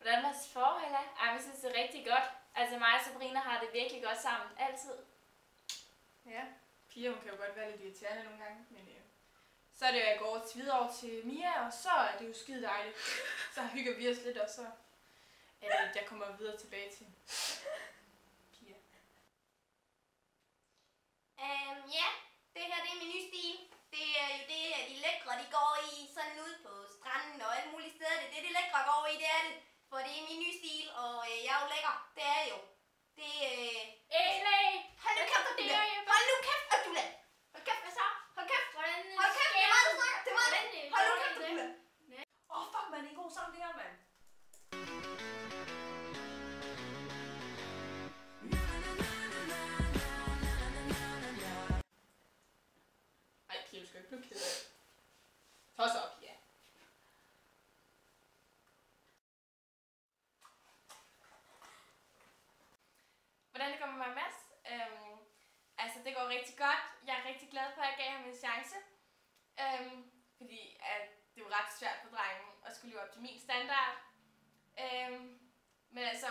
Hvordan var jeres forhold? Jeg synes, det er rigtig godt. Altså mig og Sabrina har det virkelig godt sammen. Altid. Ja, Pia hun kan jo godt være lidt irriterende nogle gange, men så er det jo, at jeg går videre over til Mia, og så er det jo skide dejligt. Så hygger vi os lidt, og så er det, at jeg kommer videre tilbage til Pia. Ja, det her det er min nye stil. Det er jo det, at de lækre de går i sådan ud på stranden og alle mulige steder. Det er det, de lækre går i, det er det. For det er min nye stil, og jeg er jo lækker. Det er jeg jo. Det Hold nu kæft, Abdullah! Hold nu kæft, Abdullah! Hold kæft, hvad så? Hold kæft! Hold kæft, det er mig, du snakker! Det er mig! Hold nu kæft, Abdullah! Fuck, man, det er en god sang, det her, mand. Ej, Pia, du skal ikke blive ked af det. Tag så op, Pia. Hvordan det går med mig og Mads? Altså det går rigtig godt. Jeg er rigtig glad for, at jeg gav ham en chance. Fordi at det er jo ret svært for drengen at skulle leve op til min standard. Men altså,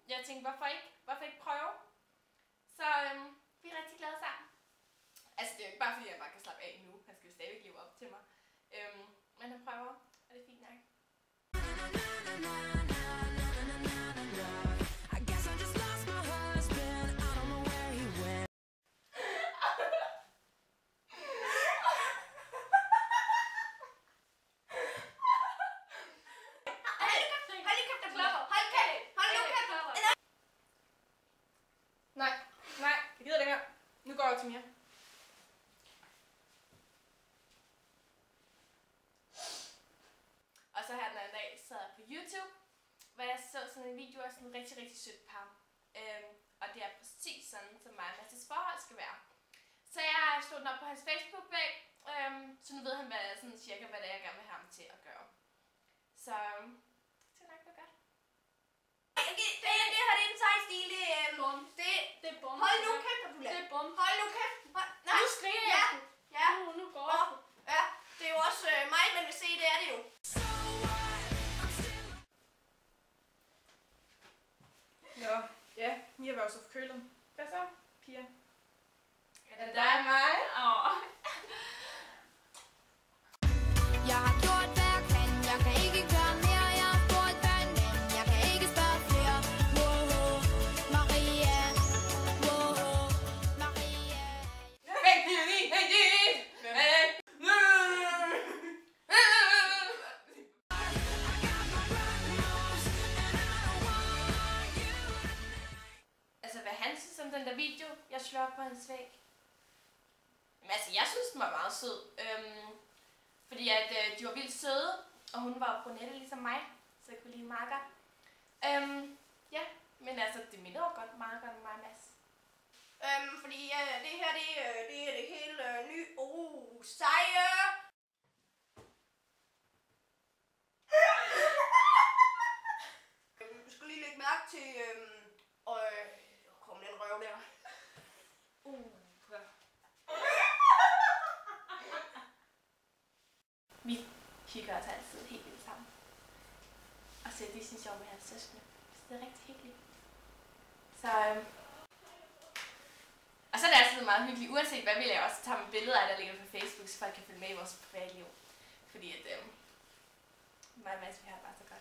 jeg tænkte, hvorfor ikke prøve? Så vi er rigtig glade sammen. Altså det er jo ikke bare fordi, jeg bare kan slappe af nu. Han skal jo stadig leve op til mig. Men han prøver, og det er fint nok. Nej, jeg gider det her. Nu går jeg til Mia. Og så her den anden dag sad jeg på YouTube, hvor jeg så sådan en video af sådan en rigtig, rigtig sødt par. Og det er præcis sådan, som mig og Mads' forhold skal være. Så jeg slog den op på hans Facebook-væg, så nu ved han sådan cirka, hvad det er, jeg gerne vil have ham til at gøre. Så det skal nok blive godt. Det her det er en sej stil, det er Det er bum. Hold nu kæft, Abdullah! Det er bum. Hold nu kæft! Nej! Nu skriger jeg sgu. Ja! Nu går jeg sgu. Ja, det er jo også mig, man vil se, det er det jo. Nå, ja, Mia var jo så forkølet. Hvad så, Pia? Er det dig og mig? Jeg har gjort, hvad jeg kan. Jeg kan ikke gøre mere. Jeg har spurgt, hvad en ven. Jeg kan ikke spørge flere. Wow, Maria. Wow, Maria. Altså hvad han synes om den der video, jeg slår op på hans væg. Men altså jeg synes den var meget sød. Fordi at de var vildt søde, og hun var brunette ligesom mig, så jeg kunne lide meget godt. Ja, men altså det minder jo godt meget godt om mig og Mads. Fordi det her, det er det helt nye. Seje! Du skal lige lægge mærke til, kom den røv der. Vi hygger os altid helt vildt sammen. Og ser Disney Show med hans søskende. Så det er rigtig hyggeligt. Så og så er det altid meget hyggeligt, uanset hvad vi laver, så tager man billeder af, der ligger på Facebook, så folk kan følge med i vores privatliv. Fordi at mig og Mads, vi har det bare så godt.